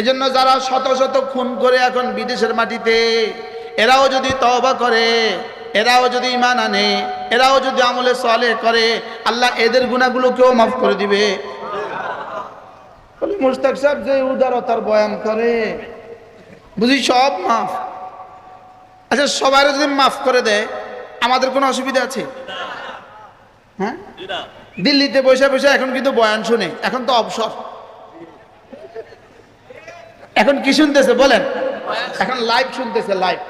এজন্য যারা শত শত খুন করে এখন বিদেশের মাটিতে, এরাও যদি তওবা করে, এরাও যদি ঈমান আনে, এরাও যদি আমলে সালেহ করে, আল্লাহ এদের গুনাহগুলোকেও মাফ করে দিবে। বলে মুশতাক সাহেব যে উদারতার বয়ান করে, বুঝি সব মাফ। আচ্ছা, সবাই যদি মাফ করে দেয় আমাদের কোনো অসুবিধা আছে? হ্যাঁ, দিল্লিতে বসে বসে এখন কিন্তু বয়ান শুনে, এখন তো অবসর। এখন কি শুনতেছে বলেন? এখন লাইভ শুনতেছে, লাইভ।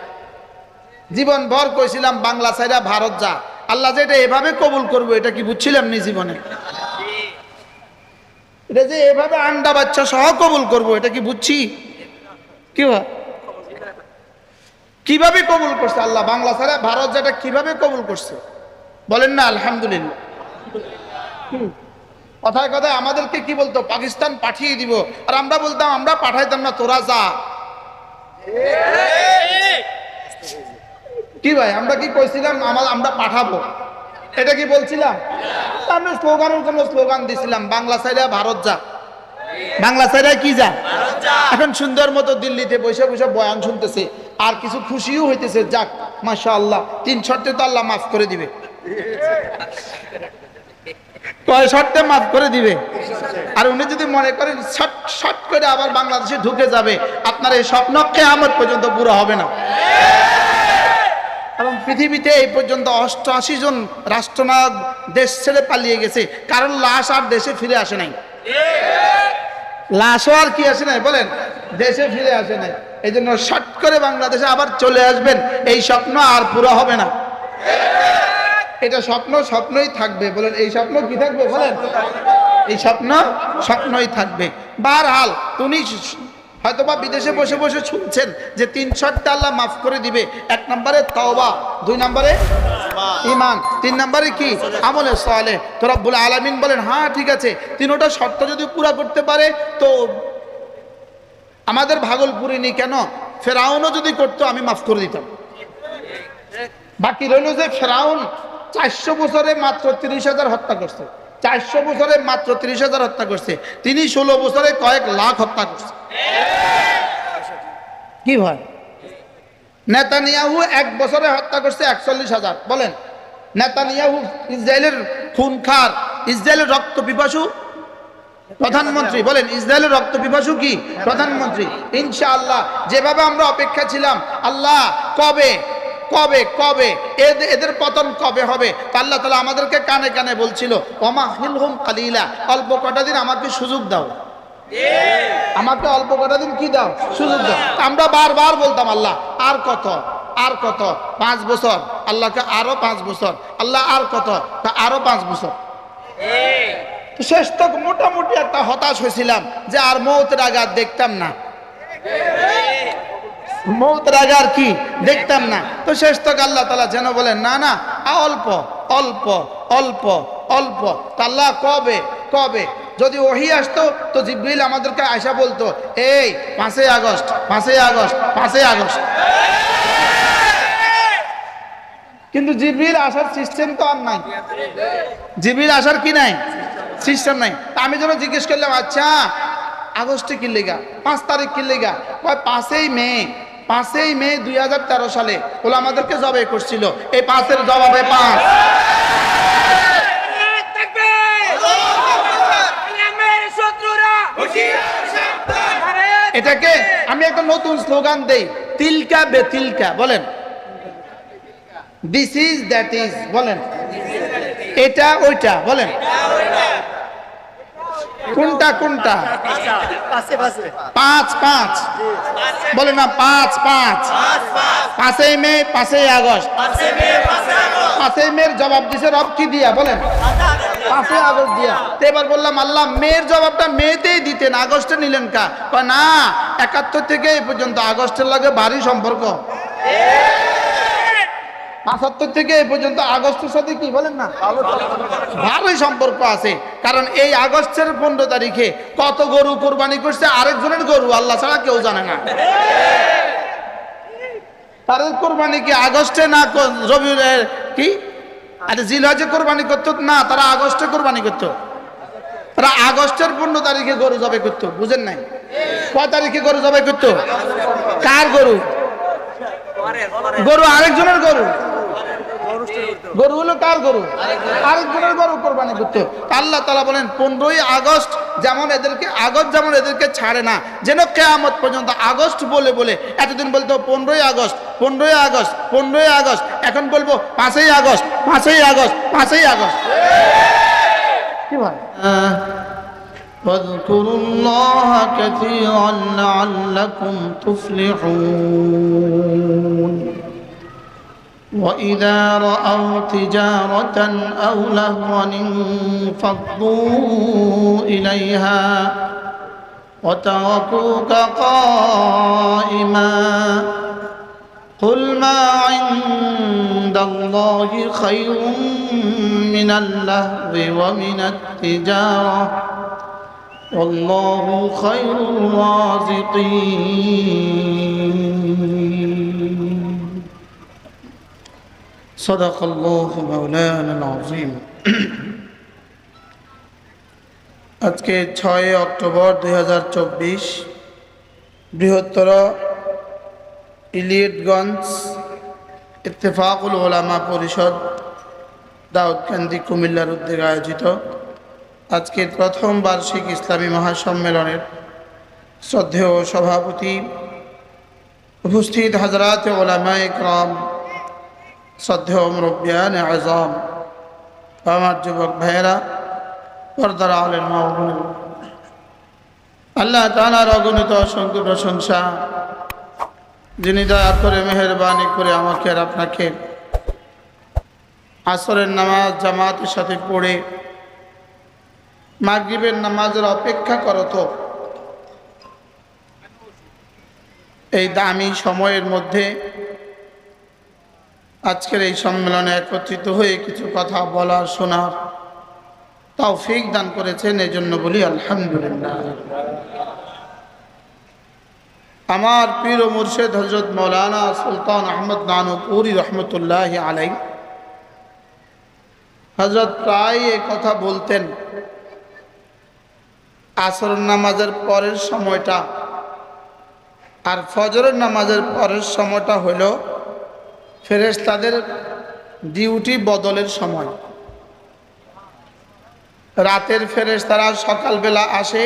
জীবন ভর কইছিলাম বাংলা ছাইরা ভারত যা, আল্লাহ যে এটা এভাবে কবুল করবো এটা কি বুঝছিলাম নি জীবনে? এটা যে এভাবে আন্ডা বাচ্চা সহ কবুল করবো এটা কি বুঝছি? কি কিভাবে কবুল করছে আল্লাহ বাংলা ছাড়া ভারত যেটা কিভাবে কবুল করছে বলেন না আলহামদুলিল্লাহ। কথায় কথায় আমাদেরকে কি বলতো, পাকিস্তান পাঠিয়ে দিব, আর আমরা বলতাম আমরা পাঠাইতাম না, তোরা যা। কি ভাই, আমরা কি কইছিলাম আমরা পাঠাবো? এটা কি বলছিলাম? আমরা স্লোগানের জন্য স্লোগান দিছিলাম, বাংলা সাইডে ভারত যা, বাংলা সাইডে কি যা। এখন সুন্দর মতো দিল্লিতে বসে বসে বয়ান শুনতেছে, আর কিছু খুশিও হইতেছে, যাক মাশাআল্লাহ, 3 শর্তে তো আল্লাহ মাফ করে দিবে। কয় শর্তে মাফ করে দিবে? আর উনি যদি মনে করেন শর্ট করে আবার বাংলাদেশে ঢুকে যাবে, আপনার এই স্বপ্ন কিয়ামত পর্যন্ত পুরো হবে না। এবং পৃথিবীতে এই পর্যন্ত 88 জন রাষ্ট্রনায়ক দেশ ছেড়ে পালিয়ে গেছে, কারণ লাশ আর দেশে ফিরে আসে নাই। লাশও আর কি আসে নাই বলেন, দেশে ফিরে আসে নাই। এই জন্য শর্ট করে বাংলাদেশে আবার চলে আসবেন, এই স্বপ্ন আর পুরো হবে না। এটা স্বপ্ন স্বপ্নই থাকবে, বলেন এই স্বপ্ন কি থাকবে বলেন, এই স্বপ্ন স্বপ্নই থাকবে। বারহাল তুমি হয়তোবা বিদেশে বসে বসে শুনছেন যে 3 শর্তে আল্লাহ মাফ করে দিবে। 1 নম্বরে তওবা, 2 নম্বরে ঈমান, 3 নম্বরে কি আমলে সালেহ। তো রব্বুল আলামিন বলেন হ্যাঁ ঠিক আছে, 3টা শর্ত যদি পুরা করতে পারে তো আমাদের ভাগলপুরিনি কেন, ফেরাউনও যদি করতো আমি মাফ করে দিতাম। বাকি রইল যে ফেরাউন 400 বছরে মাত্র 30,000 হত্যা করছে, 400 বছরে মাত্র 30,000 হত্যা করছে, তিনি 16 বছরে কয়েক লাখ হত্যা করছে। কি ভাই, নেতানিয়াহু 1 বছরে হত্যা করছে 41,000। বলেন নেতানিয়াহু ইসরায়েলের খুনখার, ইসরায়েলের রক্ত পিপাসু প্রধানমন্ত্রী, বলেন ইসরায়েলের রক্ত পিপাসু কি প্রধানমন্ত্রী। ইনশাআল্লাহ যেভাবে আমরা অপেক্ষা ছিলাম, আল্লাহ কবে কবে কবে এদের পতন কবে হবে, আল্লাহ তাআলা আমাদেরকে কানে কানে বলছিল ওমা হিলহুম কালিলা, অল্প কটা দিন আমাকে সুযোগ দাও, আমাকে অল্প কটা দিন কি দাও, সুযোগ দাও। আমরা বারবার বলতাম আল্লাহ আর কত, আর কত, 5 বছর, আল্লাহকে আরো 5 বছর, আল্লাহ আর কত, আরো 5 বছর। শেষ তক মোটামুটি একটা হতাশ হয়েছিলাম যে আর মৌতের আগে আর দেখতাম না, মৌতের আগে আর কি দেখতাম না। তো শেষ তক আল্লাহ তাআলা যেন বলেন না না অল্প অল্প অল্প অল্প। আল্লাহ কবে কবে, যদি ওহী আসতো তো জিবরিল আমাদেরকে আয়সা বলতো এই 5ই আগস্ট 5ই আগস্ট 5ই আগস্ট। কিন্তু জিবরিল আসার সিস্টেম তো আর নাই, জিবরিল আসার কি নাই সিস্টেম নাই। আমি যখন জিজ্ঞেস করলাম আচ্ছা আগস্টে কি লেগা, 5 তারিখ কি লেগা, 5ই মে, 5ই মে 2013 সালে ওলা আমাদেরকে জবাই করছিল, এই 5-এর জবাবে 5। এটাকে আমি একটা নতুন স্লোগান দেই, তিলকা বে তিলকা। বলেন দিস ইজ দ্যাট ইজ, বলেন এটা ওইটা, বলেন কোনটা কোনটা, 5 5 বলেন না 5 5, 5ই মে 5ই আগস্ট, 5ই মের জবাব দিছে রব কি দিয়া, বলেন 5ই আগস্ট দিয়া। তো এবার বললাম আল্লাহ মেয়ের জবাবটা মেয়েতেই দিতেন, আগস্টে নিলেন কা? না 71 থেকে এই পর্যন্ত আগস্টের লাগে ভারী সম্পর্ক, 75 থেকে এই পর্যন্ত আগস্টের সাথে কি বলেন না ভালোই সম্পর্ক আছে। কারণ এই আগস্টের 15 তারিখে কত গরু কোরবানি করছে আরেকজনের গরু আল্লাহ ছাড়া কেউ জানে না। তাদের কোরবানি কি আগস্টে না রবিউলের কি আরে জিলহজে কোরবানি করতো না, তারা আগস্টে কোরবানি করতো। ওরা আগস্টের 15 তারিখে গরু জবাই করতো, বুঝেন নাই? কয় তারিখে গরু জবাই করতো? কার গরু? গরু আরেকজনের গরু। গরু হলো কার গরু? আরেকজনের গরু কোরবানি করতো। আল্লাহ তাআলা বলেন 15ই আগস্ট যেমন এদেরকে ছাড়ে না, যেন কিয়ামত পর্যন্ত আগস্ট বলে বলে, এতদিন বলতো 15ই আগস্ট 15ই আগস্ট 15ই আগস্ট, এখন বলবো 5ই আগস্ট 5ই আগস্ট 5ই আগস্ট। কি ভাই? واذكروا الله كثيرا لعلكم تفلحون وإذا رأوا تجارة أو لهوا انفضوا إليها وتركوك قائما قل ما عند الله خير من اللهو ومن التجارة والله خير الرازقين صدق الله مولانا العظيم। আজকে 6 অক্টোবর 2024 বৃহত্তর ইলিয়টগঞ্জ ইত্তেফাকুল উলামা পরিষদ দাউদকান্দি কুমিল্লার উদ্যোগে আয়োজিত আজকের প্রথম বার্ষিক ইসলামী মহাসম্মেলনের শ্রদ্ধেয় সভাপতি, উপস্থিত হযরত উলামায়ে কেরাম, শ্রদ্ধেয় মুরব্বিয়ান আযম, আমার যুবক ভাইয়েরা, পর্দার আলের মা ও বোনেরা, আল্লাহ তাআলার অগণিত অসংখ্য প্রশংসা, যিনি দয়া করে মেহেরবানি করে আমাকে আর আপনাকে আসরের নামাজ জামাতের সাথে পড়ে মাগরিবের নামাজের অপেক্ষা করত এই দামি সময়ের মধ্যে আজকের এই সম্মেলনে একত্রিত হয়ে কিছু কথা বলার শোনার তৌফিক দান করেছেন, এই জন্য বলি আলহামদুলিল্লাহ। আমার পীর ও মুর্শিদ হযরত মাওলানা সুলতান আহমদ নানুপুরি রহমতুল্লাহ আলাইহি হযরত প্রায় এই কথা বলতেন, আসর নামাজের পরের সময়টা আর ফজরের নামাজের পরের সময়টা হলো ফেরেশতাদের ডিউটি বদলের সময়। রাতের ফেরেশতারা সকালবেলা আসে,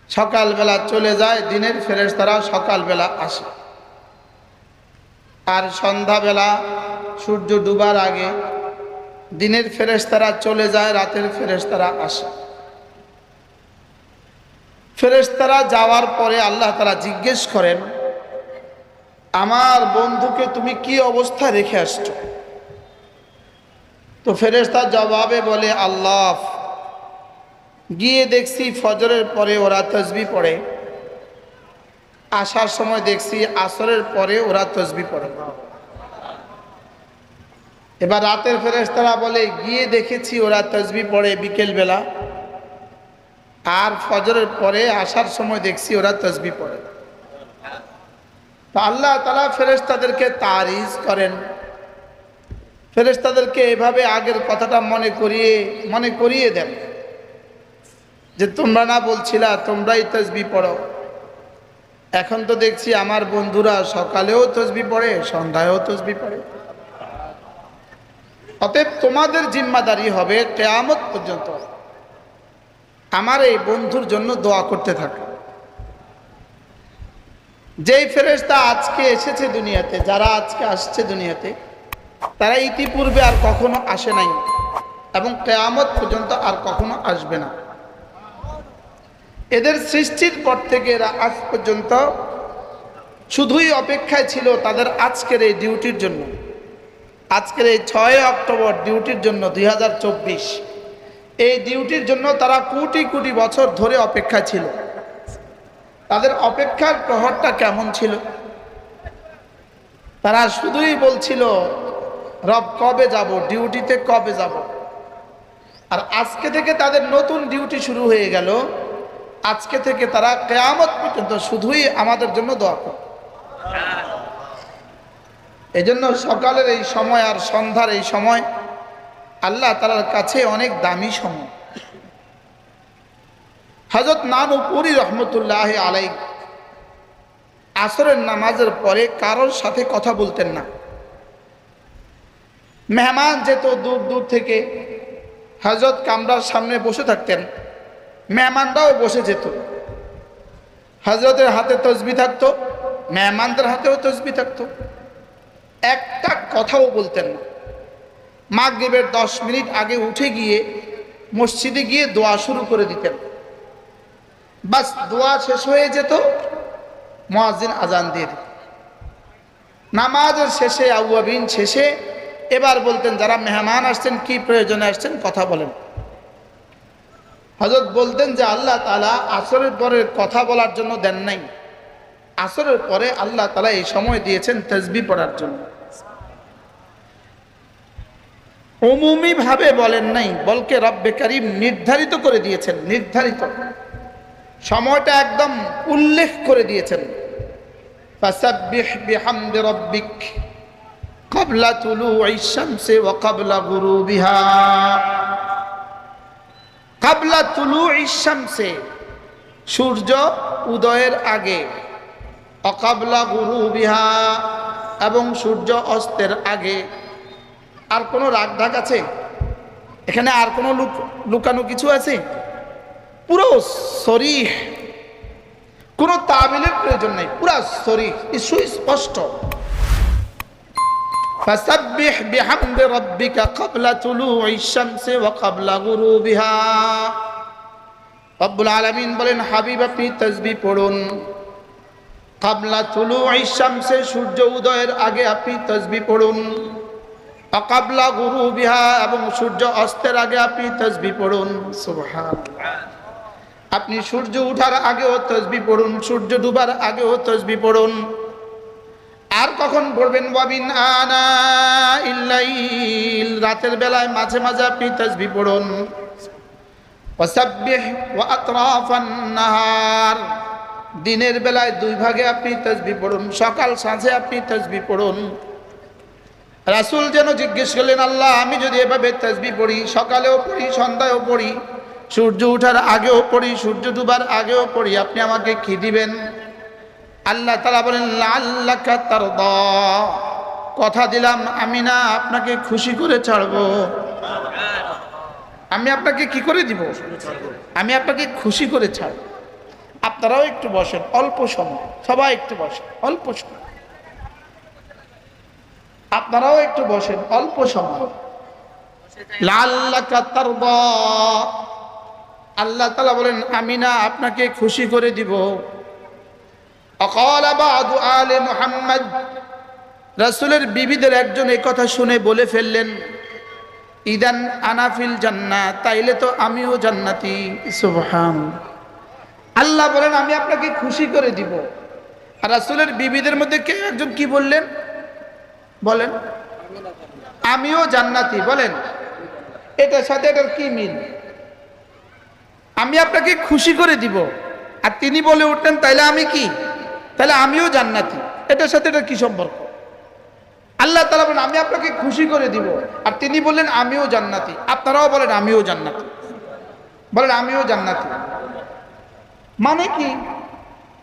সকালবেলা চলে যায়, দিনের ফেরেশতারা সকালবেলা আসে। আর সন্ধ্যাবেলা সূর্য ডুবার আগে দিনের ফেরেশতারা চলে যায়, রাতের ফেরেশতারা আসে। ফেরেশতারা যাওয়ার পরে আল্লাহ তাআলা জিজ্ঞেস করেন, আমার বন্ধুকে তুমি কি অবস্থা রেখে আসছো? তো ফেরেশতা জবাবে বলে, আল্লাহ, গিয়ে দেখছি ফজরের পরে ওরা তাসবিহ পড়ে, আসার সময় দেখছি আসরের পরে ওরা তাসবিহ পড়ে। এবার রাতের ফেরেশতারা বলে, গিয়ে দেখেছি ওরা তাসবিহ পড়ে বিকেলবেলা, আর ফজরের পরে আসার সময় দেখছি ওরা তাসবিহ পড়ে। তো আল্লাহ তাআলা ফেরেশতাদেরকে তারিজ করেন, ফেরেশতাদেরকে এভাবে আগের কথাটা মনে করিয়ে দেন যে তোমরা না বলছিলা তোমরাই তাসবিহ পড়ো, এখন তো দেখছি আমার বন্ধুরা সকালেও তাসবিহ পড়ে, সন্ধ্যায়ও তাসবিহ পড়ে। অতএব তোমাদের জিম্মাদারি হবে কিয়ামত পর্যন্ত আমার এই বন্ধুর জন্য দোয়া করতে থাকা। যেই ফেরেশতা আজকে এসেছে দুনিয়াতে, যারা আজকে আসছে দুনিয়াতে, তারা ইতিপূর্বে আর কখনো আসে নাই এবং কিয়ামত পর্যন্ত আর কখনো আসবে না। এদের সৃষ্টির পর থেকে এরা আজ পর্যন্ত শুধুই অপেক্ষায় ছিল তাদের আজকের এই ডিউটির জন্য, আজকের এই 6 অক্টোবর ডিউটির জন্য 2024, এই ডিউটির জন্য তারা কোটি কোটি বছর ধরে অপেক্ষা ছিল। তাদের অপেক্ষার প্রহরটা কেমন ছিল? তারা শুধুই বলছিল, রব কবে যাব, ডিউটিতে কবে যাব। আর আজকে থেকে তাদের নতুন ডিউটি শুরু হয়ে গেল। আজকে থেকে তারা কিয়ামত পর্যন্ত শুধুই আমাদের জন্য দোয়া করে। এই জন্য সকালের এই সময় আর সন্ধ্যার এই সময় আল্লাহ তাআলার কাছে অনেক দামি সময়। হযরত নানুপুরি রহমতুল্লাহ আলাইহি আসরের নামাজের পরে কারোর সাথে কথা বলতেন না। মেহমান যেত দূর দূর থেকে, হযরত কামরার সামনে বসে থাকতেন, মেহমানরাও বসে যেত। হযরতের হাতে তসবিহ থাকতো, মেহমানদের হাতেও তসবিহ থাকতো, একটা কথাও বলতেন না। মাগরিবের 10 মিনিট আগে উঠে গিয়ে মসজিদে গিয়ে দোয়া শুরু করে দিতেন। বাস দোয়া শেষ হয়ে যেত, মুয়াজ্জিন আজান দিয়ে দিত। নামাজের শেষে আউয়াবিন শেষে এবার বলতেন, যারা মেহমান আসছেন কি প্রয়োজনে আসছেন কথা বলেন। হযরত বলতেন যে আল্লাহ তাআলা আসরের পরে কথা বলার জন্য দেন নাই, আসরের পরে আল্লাহ তাআলা এই সময় দিয়েছেন তাসবিহ পড়ার জন্য। উমুমি ভাবে বলেন নাই, বলকে রব্বে কারীম নির্ধারিত করে দিয়েছেন, নির্ধারিত সময়টা একদম উল্লেখ করে দিয়েছেন। ফাসাব্বিহ বিহামদি রাব্বিক ক্বাবলা তুলুইশ শামসি ওয়া ক্বাবলা গুরুবিহা। ক্বাবলা তুলুইশ শামসি সূর্য উদয়ের আগে, ওয়া ক্বাবলা গুরুবিহা এবং সূর্য অস্তের আগে। আর কোনো রাগঢাক আছে এখানে? আর কোনো লুকানো কিছু আছে? পুরো সরিহ, কোনো তাবিলের প্রয়োজন নেই, পুরো সরিহ, সুস্পষ্ট। ফাসাব্বিহ বিহামদি রাব্বিকা ক্বাবলা তুলুইশ শামসি ওয়া ক্বাবলা গুরুবিহা। রব্বুল আলামিন বলেন, হাবিব আপনি তাসবিহ পড়ুন। ক্বাবলা তুলুইশ শামসি সূর্য উদয়ের আগে আপনি তাসবিহ পড়ুন। ক্বাবলা গুরুবিহা এবং সূর্য অস্তের আগে আপনি তাসবিহ পড়ুন। সুবহানাল্লাহ। আপনি সূর্য ওঠার আগেও তাসবিহ পড়ুন, সূর্য ডুবার আগেও তাসবিহ পড়ুন। আর কখন পড়বেন? ওয়াবিন আনা ইল্লাইল, রাতের বেলায় মাঝে মাঝে আপনি তাসবিহ পড়ুন। ওয়াসাব্বিহ ওয়া আতরাফান নাহার, দিনের বেলায় 2 ভাগে আপনি তাসবিহ পড়ুন, সকাল সাঁঝে আপনি তাসবিহ পড়ুন। রাসূল যেন জিজ্ঞেস করলেন, আল্লাহ আমি যদি এভাবে তাসবিহ পড়ি, সকালেও পড়ি সন্ধ্যায়ও পড়ি, সূর্য ওঠার আগেও পড়ি সূর্য ডুবার আগেও পড়ি, আপনি আমাকে কি দিবেন? আল্লাহ তাআলা বলেন, লাআল্লাকা তারদা, কথা দিলাম আমি না আপনাকে খুশি করে ছাড়বো। আমি আপনাকে কি করে দিব? আমি আপনাকে খুশি করে ছাড়ব। আপনারাও একটু বসেন, অল্প সময়, সবাই একটু বসেন, অল্প সময়। আপনারাও একটু বসেন, অল্প সময়। লাআল্লাকা তারদা, আল্লাহ তাআলা বলেন আমি না আপনাকে খুশি করে দিব। অকাল বাদু আলে মুহাম্মদ, রাসূলের বিবিদের একজন এই কথা শুনে বলে ফেললেন, ইদান আনা ফিল জান্নাহ, তাইলে তো আমিও জান্নাতি। সুবহানাল্লাহ। আল্লাহ বলেন আমি আপনাকে খুশি করে দিব। আর রাসূলের বিবিদের মধ্যে কে একজন কি বললেন? বলেন, আমিও জান্নাতি। বলেন, এটার সাথে এটার কি মিল? আমি আপনাকে খুশি করে দিব, আর তিনি বলে উঠলেন তাইলে আমি কি? তাহলে আমিও জান্নাতি। এটার সাথে এটার কি সম্পর্ক? আল্লাহ তাআলা বলেন আমি আপনাকে খুশি করে দিব, আর তিনি বললেন আমিও জান্নাতি। আপনারাও বলেন আমিও জান্নাতি, বলেন আমিও জান্নাতি। মানে কি?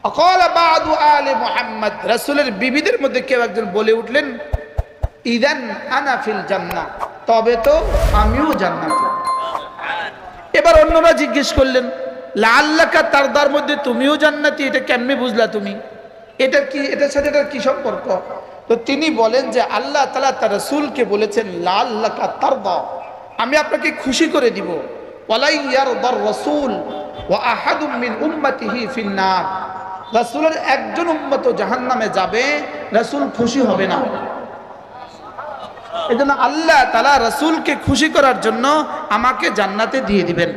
অকাল বাদু আলে মুহাম্মদ, রাসূলের বিবিদের মধ্যে কেউ একজন বলে উঠলেন, ইদান আনা ফিল জান্নাহ, তবে তো আমিও জান্নাতি। এবার অন্যরা জিজ্ঞেস করলেন, লাআল্লাকা তারদার মধ্যে তুমিও জান্নাতি, এটা কেমনে বুঝলা তুমি? এটা কি, এটার সাথে এটার কি সম্পর্ক? তো তিনি বলেন যে আল্লাহ তাআলা তার রাসূলকে বলেছেন, লাআল্লাকা তারদা, আমি আপনাকে খুশি করে দিব। ওয়ালাই ইয়ারদার রাসূল ওয়া আহাদুম মিন উম্মতিহি ফিন নার, রাসূলের একজন উম্মত জাহান্নামে যাবে, রাসূল খুশি হবে না। এজন্য আল্লাহ তাআলা রাসূলকে খুশি করার জন্য আমাকে জান্নাতে দিয়ে দিবেন।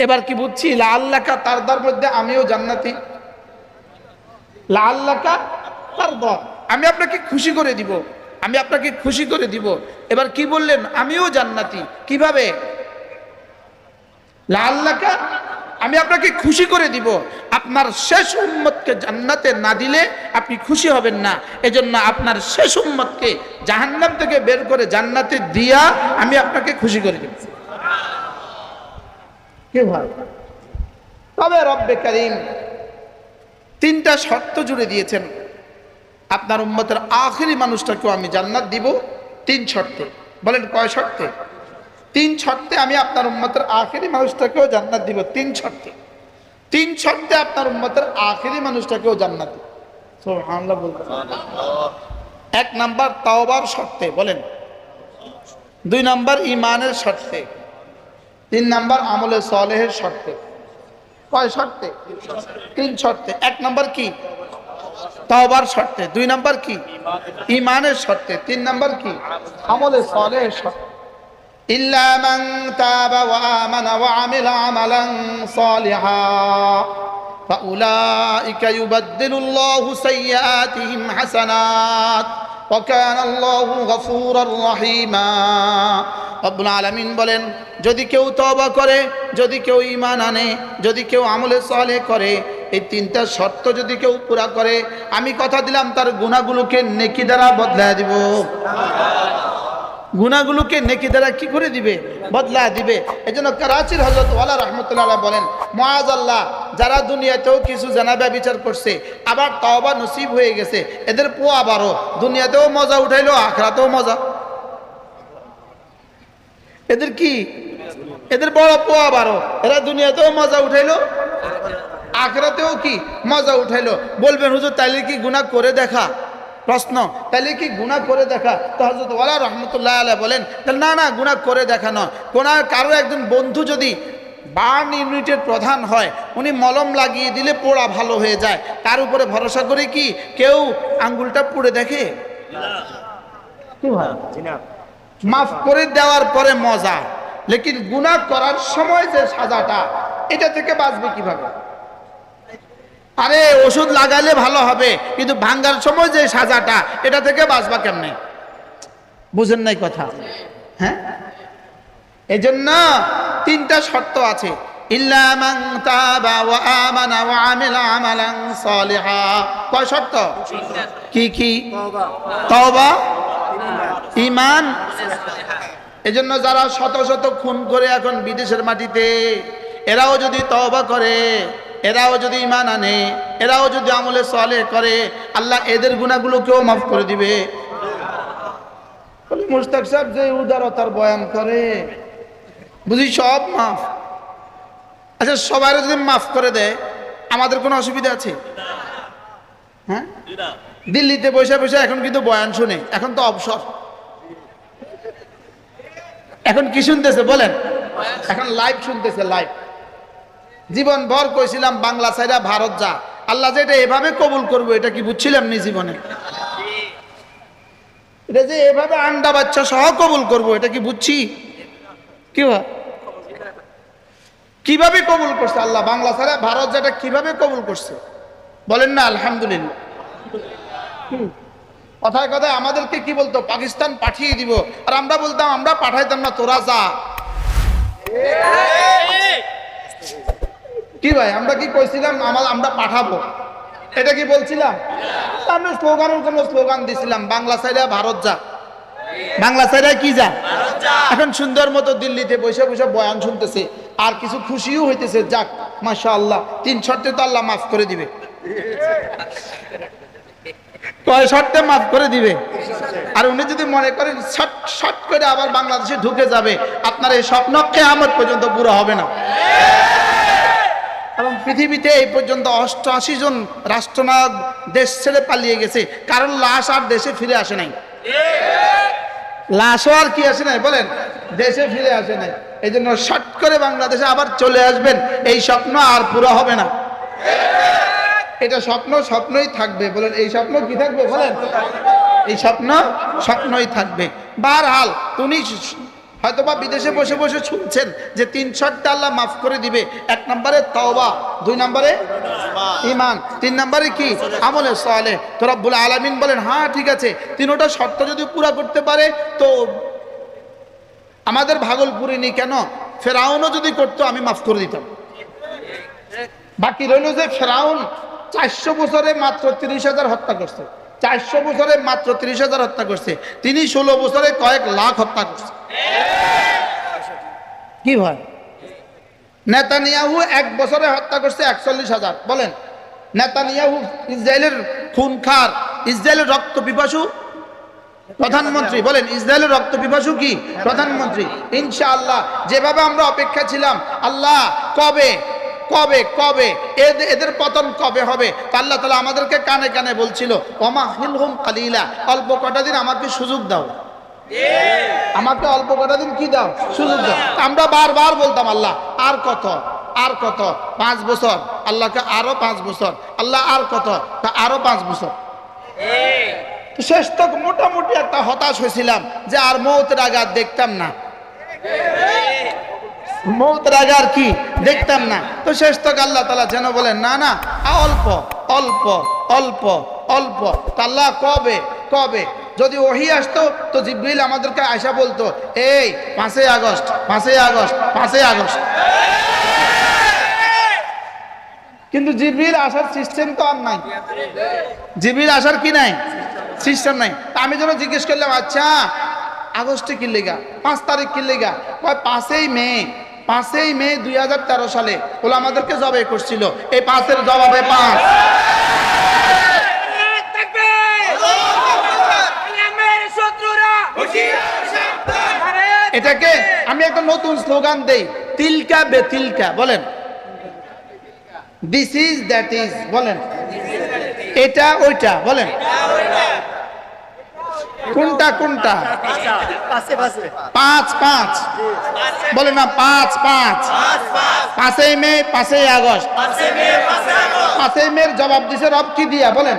এবার কি বুঝছি? লাআল্লাকা তারদার মধ্যে আমিও জান্নাতি। লাআল্লাকা তারদা, আমি আপনাকে খুশি করে দিব, আমি আপনাকে খুশি করে দিব। এবার কি বললেন? আমিও জান্নাতি। কিভাবে? লাআল্লাকা, আমি আপনাকে খুশি করে দিব। আপনার শেষ উম্মতকে জান্নাতে না দিলে আপনি খুশি হবেন না, এজন্য আপনার শেষ উম্মতকে জাহান্নাম থেকে বের করে জান্নাতে দিয়া আমি আপনাকে খুশি করে দিব। কি ভাই? তবে রব্বে কারীম তিনটা শর্ত জুড়ে দিয়েছেন, আপনার উম্মতের আখেরি মানুষটাকেও আমি জান্নাত দিব তিন শর্তে। বলেন কয় শর্তে? তিন শর্তে আমি আপনার উম্মতের আখেরি মানুষটাকেও জান্নাত দিব, তিন শর্তে। তিন শর্তে আপনার উম্মতের আখেরি মানুষটাকেও জান্নাত দিব। সুবহানাল্লাহ বলতে। এক নাম্বার তাওবার শর্তে, বলেন। দুই নাম্বার ঈমানের শর্তে। তিন নাম্বার আমলে সালেহের শর্তে। কয় শর্তে? তিন শর্তে। এক নাম্বার কি? তাওবার শর্তে। দুই নাম্বার কি? ঈমানের শর্তে। তিন নাম্বার কি? আমলে সালেহের শর্তে। ইল্লা মান তাবা ওয়া আমানা ওয়া আমিলা আমালান সালিহা ফাউলাইকা ইউবাদদিলুল্লাহু সাইয়্যাতিহিম হাসানাত ওয়া কানা আল্লাহু গফুরার রহিমা। রব্বুল আলামিন বলেন, যদি কেউ তওবা করে, যদি কেউ ঈমান আনে, যদি কেউ আমলে সালেহ করে, এই তিনটা শর্ত যদি কেউ পুরা করে, আমি কথা দিলাম তার গুনাহগুলোকে নেকি দ্বারা বদলায় দিব। গুনাহগুলোকে নেকি দ্বারা কি করে দিবে? বদলা দিবে। এজন্য করাচির হযরত ওয়ালা রাহমাতুল্লাহ আলাইহি বলেন, মুআযাল্লাহ যারা দুনিয়াতেও কিছু জানাবে বিচার করছে, আবার তওবা নসিব হয়ে গেছে, এদের পোয়া আবারও দুনিয়াতেও মজা উঠাইলো, আখিরাতেও মজা। এদের কি? এদের বড় পোয়া আবারও, এরা দুনিয়াতেও মজা উঠাইলো, আখিরাতেও কি মজা উঠাইলো। বলবেন হুজুর তাইলে কি গুনাহ করে দেখা? প্রশ্ন, তাহলে কি গুনাহ করে দেখা? তো হযরত ওয়ালা রাহমাতুল্লাহ আলাইহি বলেন, না না, গুনাহ করে দেখা নয়। কারো একজন বন্ধু যদি বার্ন ইউনিটের প্রধান হয়, উনি মলম লাগিয়ে দিলে পোড়া ভালো হয়ে যায়, তার উপরে ভরসা করে কি কেউ আঙ্গুলটা পুড়ে দেখে? কি হয়? মাফ করে দেওয়ার পরে মজা, লেকিন গুনাহ করার সময় যে সাজাটা, এটা থেকে বাঁচবে কিভাবে? আরে ওষুধ লাগালে ভালো হবে, কিন্তু ভাঙ্গার সময় যে সাজাটা, এটা থেকে বাঁচবা কেমনে? বুঝেন নাই কথা? হ্যাঁ, এজন্য তিনটা শর্ত আছে। ইল্লা মান তাবা ওয়া আমানা ওয়া আমিলা আমালান সালিহা। কয় শর্ত? কি কি? তওবা, ঈমান। এজন্য যারা শত শত খুন করে এখন বিদেশের মাটিতে, এরাও যদি তওবা করে, এরাও যদি ঈমান আনে, এরাও যদি আমলে সালেহ করে, আল্লাহ এদের গুনাহগুলোকেও মাফ করে দিবে। বলে মুশতাক সাহেব যে উদারতার বয়ান করে, বুঝি সব মাফ। আচ্ছা, সবাই যদি মাফ করে দেয়, আমাদের কোনো অসুবিধা আছে? হ্যাঁ, দিল্লিতে বসে বসে এখন কিন্তু বয়ান শুনে, এখন তো অবসর। এখন কি শুনতেছে বলেন? এখন লাইভ শুনতেছে, লাইভ। জীবন ভর কইছিলাম বাংলা ছাইরা ভারত যা, আল্লাহ যে এটা এভাবে কবুল করবো, এটা কি বুঝছিলাম নি জীবনে? এটা যে এভাবে আন্ডা বাচ্চা সহ কবুল করবো, এটা কি বুঝছি? কি হয়? কিভাবে কবুল করছে আল্লাহ বাংলা ছাড়া ভারত যেটা কিভাবে কবুল করছে? বলেন না আলহামদুলিল্লাহ। কথায় কথায় আমাদেরকে কি বলতো? পাকিস্তান পাঠিয়ে দিব, আর আমরা বলতাম আমরা পাঠাইতাম না, তোরা যা। কি ভাই, আমরা কি কইছিলাম আমরা পাঠাবো? এটা কি বলছিলাম? আমরা স্লোগানের জন্য স্লোগান দিছিলাম, বাংলা ছাইরা ভারত যা, বাংলা ছাইরা কি যা। এখন সুন্দর মতো দিল্লিতে বসে বসে বয়ান শুনতেছে, আর কিছু খুশিও হইতেছে। যাক মাশাআল্লাহ, তিন শর্তে তো আল্লাহ মাফ করে দিবে। কয় শর্তে মাফ করে দিবে? আর উনি যদি মনে করেন শর্ট করে আবার বাংলাদেশে ঢুকে যাবে, আপনার এই স্বপ্ন কিয়ামত পর্যন্ত পুরো হবে না। এবং পৃথিবীতে এই পর্যন্ত 88 জন রাষ্ট্রনায়ক দেশ ছেড়ে পালিয়ে গেছে, কারণ লাশ আর দেশে ফিরে আসে নাই। লাশও আর কি আসে নাই বলেন, দেশে ফিরে আসে নাই। এই জন্য শর্ট করে বাংলাদেশে আবার চলে আসবেন, এই স্বপ্ন আর পুরো হবে না। এটা স্বপ্ন স্বপ্নই থাকবে। বলেন এই স্বপ্ন কি থাকবে? বলেন এই স্বপ্ন স্বপ্নই থাকবে। বারহাল তুমি হয়তোবা বিদেশে বসে বসে শুনছেন যে তিন শর্তে আল্লাহ মাফ করে দিবে। এক নম্বরে তওবা, দুই নম্বরে ঈমান, তিন নম্বরে কি? আমলে সালেহ। তো রব্বুল আলামিন বলেন হ্যাঁ ঠিক আছে, তিনটা শর্ত যদি পুরা করতে পারে তো আমাদের ভাগলপুরিনি কেন, ফেরাউনও যদি করতো আমি মাফ করে দিতাম। বাকি রইল যে ফেরাউন 400 বছরে মাত্র 30,000 হত্যা করছে, 400 বছরে মাত্র 30,000 হত্যা করছে, তিনি 16 বছরে কয়েক লাখ হত্যা করছে। কি ভাই, নেতানিয়াহু এক বছরে হত্যা করছে 41,000। বলেন, নেতানিয়াহু ইসরায়েলের খুনখার, ইসরায়েলের রক্ত পিপাসু প্রধানমন্ত্রী। বলেন, ইসরায়েলের রক্ত পিপাসু কি প্রধানমন্ত্রী। ইনশাআল্লাহ যেভাবে আমরা অপেক্ষা ছিলাম, আল্লাহ কবে কবে কবে এদের পতন কবে হবে, তা আল্লাহ তাআলা আমাদেরকে কানে কানে বলছিল, ওমা হিলহুম কালিলা, অল্প কটা দিন আমাকে সুযোগ দাও, আমাকে অল্প কটা দিন কি দাও, সুযোগ দাও। আমরা বারবার বলতাম, আল্লাহ আর কত, আর কত, 5 বছর। আল্লাহকে আরো 5 বছর, আল্লাহ আর কত, তা আরো 5 বছর। তো শেষ তক মোটামুটি একটা হতাশ হয়েছিলাম যে আর মৌতের আগে আর দেখতাম না, মৌতের আগে আর কি দেখতাম না। তো শেষ তক আল্লাহ তাআলা যেন বলেন, না না, অল্প অল্প অল্প অল্প। তা আল্লাহ কবে কবে, যদি ওহী আসতো তো জিবরিল আমাদেরকে আয়সা বলতো, এই 5ই আগস্ট 5ই আগস্ট 5ই আগস্ট। কিন্তু জিবরিল আসার সিস্টেম তো আর নাই, জিবরিল আসার কি নাই, সিস্টেম নাই। তা আমি যখন জিজ্ঞেস করলাম, আচ্ছা আগস্টে কি লেগা, 5 তারিখ কি লেগা, 5ই মে, 5ই মে 2013 সালে ওলা আমাদেরকে জবাই করছিল। এই 5-এর জবাবে 5। এটাকে আমি একটা নতুন স্লোগান দেই, তিলকা বে তিলকা। বলেন, দিস ইজ দ্যাট ইজ। বলেন, এটা ওইটা। বলেন, কোনটা কোনটা, 5 5। বলেন না, 5 5। 5ই মে 5ই আগস্ট। 5ই মের জবাব দিছে রব কি দিয়া, বলেন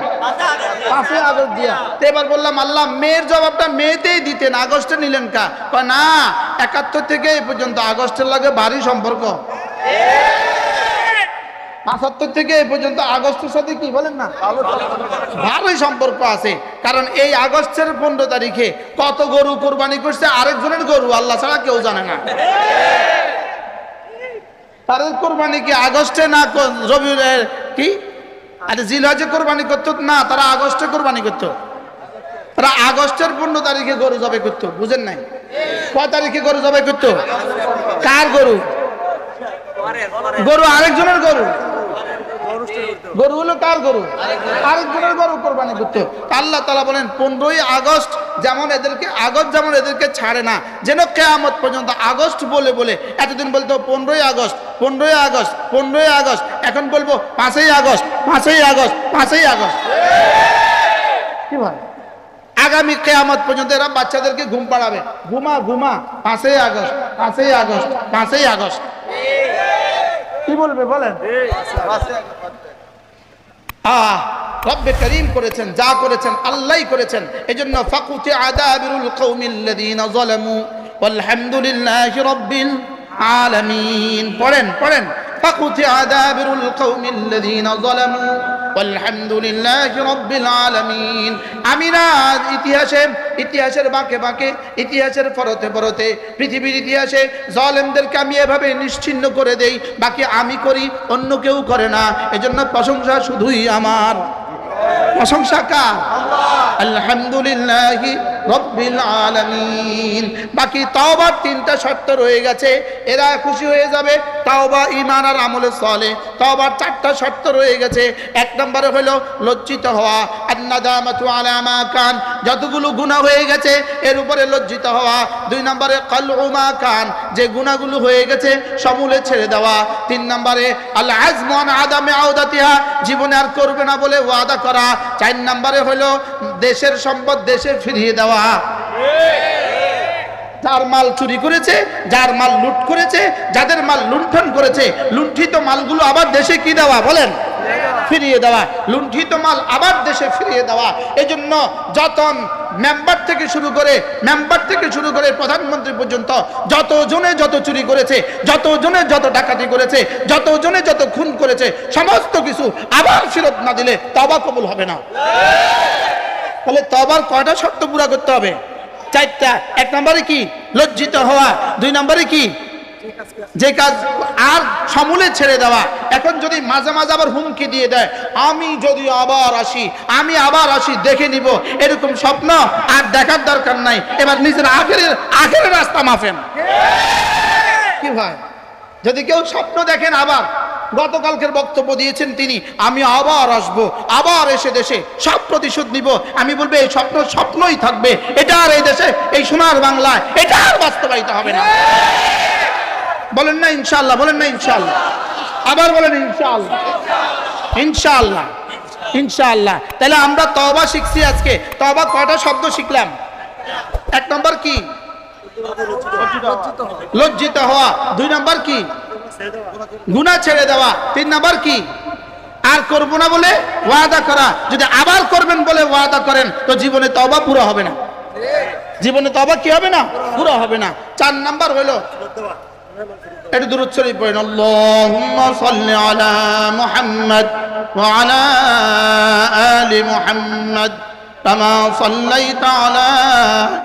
5ই আগস্ট দিয়া। তো এবার বললাম, আল্লাহ মের জবাবটা মেতেই দিতেন, আগস্টে নিলেন কা? কয় না, 71 থেকে এই পর্যন্ত আগস্টের লাগে ভারী সম্পর্ক। 75 থেকে এই পর্যন্ত আগস্টের সাথে কি, বলেন না, ভালোই সম্পর্ক আছে। কারণ এই আগস্টের 15 তারিখে কত গরু কোরবানি করছে আরেকজনের গরু, আল্লাহ ছাড়া কেউ জানে না। তাদের কোরবানি কি আগস্টে না রবিউলের কি, আরে জিলহজে কোরবানি করতো না, তারা আগস্টে কোরবানি করতো। তারা আগস্টের 15 তারিখে গরু জবাই করতো। বুঝেন নাই? কয় তারিখে গরু জবাই করতো? কার গরু? গরু আরেকজনের গরু। গরু হলো কার গরু? আরেকজনের গরু কোরবানি করতো। আল্লাহ তাআলা বলেন 15ই আগস্ট যেমন এদেরকে, আগস্ট যেমন এদেরকে ছাড়ে না, যেন কিয়ামত পর্যন্ত আগস্ট বলে বলে, এতদিন বলতো 15ই আগস্ট 15ই আগস্ট 15ই আগস্ট, এখন বলবো 5ই আগস্ট 5ই আগস্ট 5ই আগস্ট। কি ভাই, আগামী কিয়ামত পর্যন্ত এরা বাচ্চাদেরকে ঘুম পাড়াবে, ঘুমা ঘুমা 5ই আগস্ট 5ই আগস্ট 5ই আগস্ট। কি বলবে বলেন? রব্বে করিম করেছেন, যা করেছেন আল্লাহই করেছেন। এজন্য ফাকুতি আদাবিরুল কওমিল্লাযীনা যালামু ওয়ালহামদুলিল্লাহি রাব্বিল আলামিন। পড়েন পড়েন, ফাকুতি আদাবিরুল কওমিল্লাযীনা যালামু ওয়ালহামদুলিল্লাহি রাব্বিল আলামিন। আমি না ইতিহাসের বাঁকে বাঁকে, ইতিহাসের পরতে পরতে, পৃথিবীর ইতিহাসে জালেমদেরকে আমি এভাবে নিশ্চিহ্ন করে দেই, বাকি আমি করি, অন্য কেউ করে না। এজন্য প্রশংসা শুধুই আমার। প্রশংসা কার? আলহামদুলিল্লাহি রাব্বিল আলামিন। বাকি তাওবার 3টা শর্ত রয়ে গেছে, এরা খুশি হয়ে যাবে। তাওবা ঈমান আর আমলে সালেহ। তাওবার 4টা শর্ত রয়ে গেছে। 1 নম্বরে হলো লজ্জিত হওয়া, আন-নাদামাতু আলা মা কান, যতগুলো গুনাহ হয়ে গেছে এর উপরে লজ্জিত হওয়া। 2 নম্বরে কালউ মা কান, যে গুনাহগুলো হয়ে গেছে সমূলে ছেড়ে দেওয়া। 3 নম্বরে আল আজমু আন আদামি আউদাতিহা, জীবনে আর করবে না বলে ওয়াদা করা। 4 নম্বরে হলো দেশের সম্পদ দেশে ফিরিয়ে দেওয়া। যার মাল চুরি করেছে, যার মাল লুট করেছে, যাদের মাল লুণ্ঠন করেছে, লুণ্ঠিত মালগুলো আবার দেশে কি দেওয়া, বলেন ফিরিয়ে দেওয়া। লুণ্ঠিত মাল আবার দেশে ফিরিয়ে দেওয়া। এজন্য যত মেম্বার থেকে শুরু করে প্রধানমন্ত্রী পর্যন্ত যতজনে যত চুরি করেছে, যতজনে যত ডাকাতি করেছে, যতজনে যত খুন করেছে, সমস্ত কিছু আবার ফেরত না দিলে তওবা কবুল হবে না। তাহলে তওবার কয়টা শর্ত পুরা করতে হবে? 4টা। 1 নম্বরে কি? লজ্জিত হওয়া। 2 নম্বরে কি? যে কাজ আর সমূলে ছেড়ে দেওয়া। এখন যদি মাঝে মাঝে আবার হুমকি দিয়ে দেয়, আমি যদি আবার আসি দেখে নিব, এরকম স্বপ্ন আর দেখার দরকার নাই। এবার নিজের আখেরের রাস্তা মাফেন। কি ভাই, যদি কেউ স্বপ্ন দেখেন, আবার গতকালকের বক্তব্য দিয়েছেন তিনি, আমি আবার আসব, আবার এসে দেশে সব প্রতিশোধ নিব, আমি বলবো এই স্বপ্ন স্বপ্নই থাকবে, এটা আর এই দেশে এই সোনার বাংলায় এটা আর বাস্তবায়িত হবে না। বলেন না ইনশাআল্লাহ, বলেন না ইনশাআল্লাহ, আবার বলেন ইনশাআল্লাহ, ইনশাআল্লাহ, ইনশাআল্লাহ। তাহলে আমরা তওবা শিখছি আজকে। তওবা কয়টা শব্দ শিখলাম? এক নম্বর কি? লজ্জিত হওয়া। দুই নম্বর কি? গুনাহ ছেড়ে দেওয়া। তিন নম্বর কি? আর করব না বলে ওয়াদা করা। যদি আবার করবেন বলে ওয়াদা করেন তো জীবনে তওবা পুরো হবে না, জীবনে তওবা কি হবে না? পুরো হবে না। চার নাম্বার হলো একটু দুরূদ শরীফ পড়েন, আল্লাহুম্মা সাল্লি আলা মুহাম্মাদ ওয়া আলা আলি মুহাম্মাদ কামা সাল্লাইতা আলা